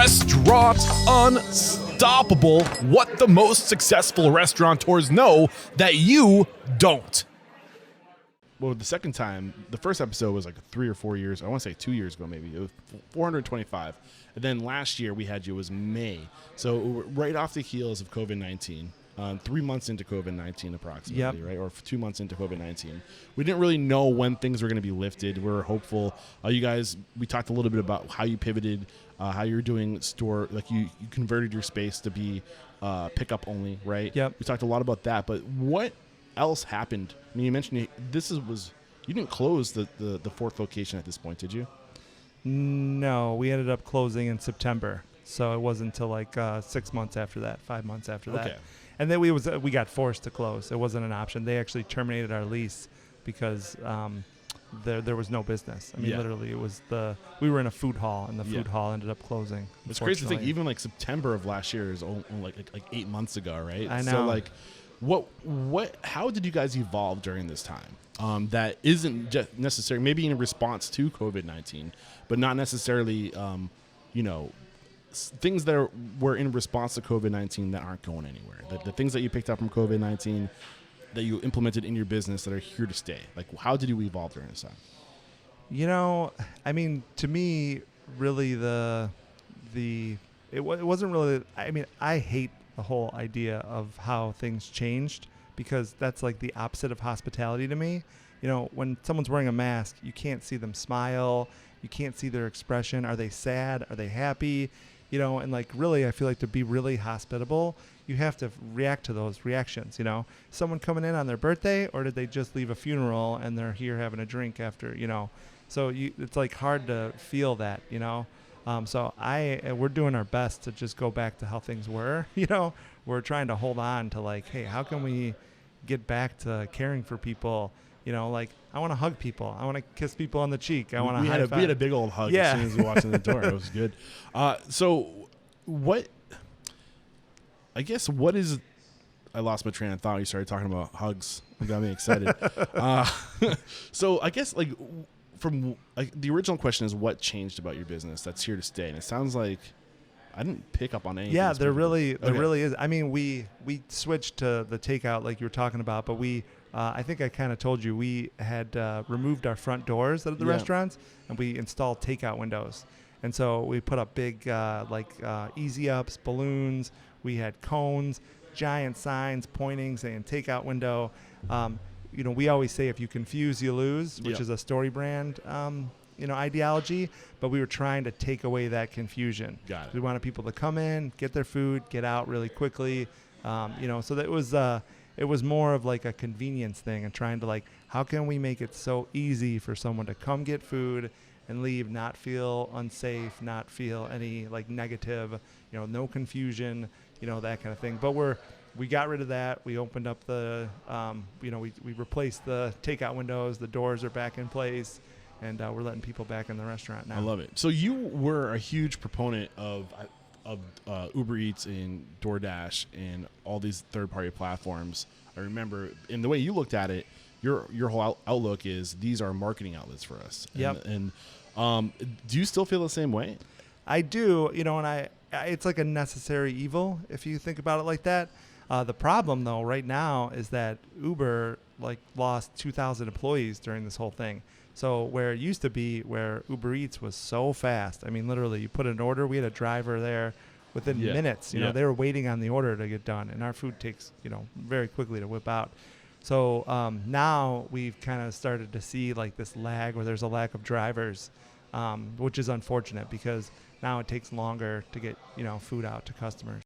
Restaurant Unstoppable. What the most successful restaurateurs know that you don't. Well, the second time, the first episode was like 3 or 4 years. I want to say 2 years ago, maybe. It was 425. And then last year we had you was May. So right off the heels of COVID-19, 3 months into COVID-19 approximately, right? Or 2 months into COVID-19. We didn't really know when things were going to be lifted. We were hopeful. You guys, we talked a little bit about how you pivoted, how you're doing store, like you converted your space to be pickup only, right? Yep. We talked a lot about that, but what else happened? I mean, you mentioned you didn't close the fourth location at this point, did you? No, we ended up closing in September. So it wasn't until like 6 months after that, 5 months after that. Okay. And then we got forced to close. It wasn't an option. They actually terminated our lease because there was no business. I mean, literally, we were in a food hall, and the food hall ended up closing. It's crazy to think even like September of last year is only like 8 months ago, right? I know. So like, how did you guys evolve during this time? That isn't just necessarily maybe in response to COVID-19, but not necessarily, things that were in response to COVID-19 that aren't going anywhere. The things that you picked up from COVID-19 that you implemented in your business that are here to stay. Like, how did you evolve during this time? I mean, to me, really it wasn't really. I mean, I hate the whole idea of how things changed because that's like the opposite of hospitality to me. When someone's wearing a mask, you can't see them smile. You can't see their expression. Are they sad? Are they happy? And like really, I feel like to be really hospitable, you have to react to those reactions. Someone coming in on their birthday, or did they just leave a funeral and they're here having a drink after, so it's like hard to feel that, so we're doing our best to just go back to how things were. We're trying to hold on to like, hey, how can we get back to caring for people? Like I want to hug people. I want to kiss people on the cheek. I want to high five. We had a big old hug as soon as we walked in the door. It was good. So what is, I lost my train of thought. You started talking about hugs. You got me excited. So I guess like from the original question is what changed about your business that's here to stay? And it sounds like I didn't pick up on anything. Yeah, there really is. I mean, we switched to the takeout like you were talking about, but I think I kind of told you we had removed our front doors at the restaurants and we installed takeout windows. And so we put up big easy ups, balloons. We had cones, giant signs pointing saying takeout window. We always say if you confuse, you lose, which is a story brand ideology, but we were trying to take away that confusion. Got it. We wanted people to come in, get their food, get out really quickly. So that it was more of like a convenience thing and trying to like, how can we make it so easy for someone to come get food and leave, not feel unsafe, not feel any like negative, no confusion, that kind of thing. But we got rid of that. We opened up the, we replaced the takeout windows. The doors are back in place. And we're letting people back in the restaurant now. I love it. So you were a huge proponent of Uber Eats and DoorDash and all these third-party platforms. I remember, and the way you looked at it, your whole outlook is these are marketing outlets for us. Yep. And do you still feel the same way? I do. And it's like a necessary evil if you think about it like that. The problem, though, right now is that Uber lost 2,000 employees during this whole thing. So where it used to be, where Uber Eats was so fast, I mean, literally, you put an order, we had a driver there within minutes. They were waiting on the order to get done, and our food takes, very quickly to whip out. So now we've kind of started to see like this lag where there's a lack of drivers, which is unfortunate because now it takes longer to get, food out to customers.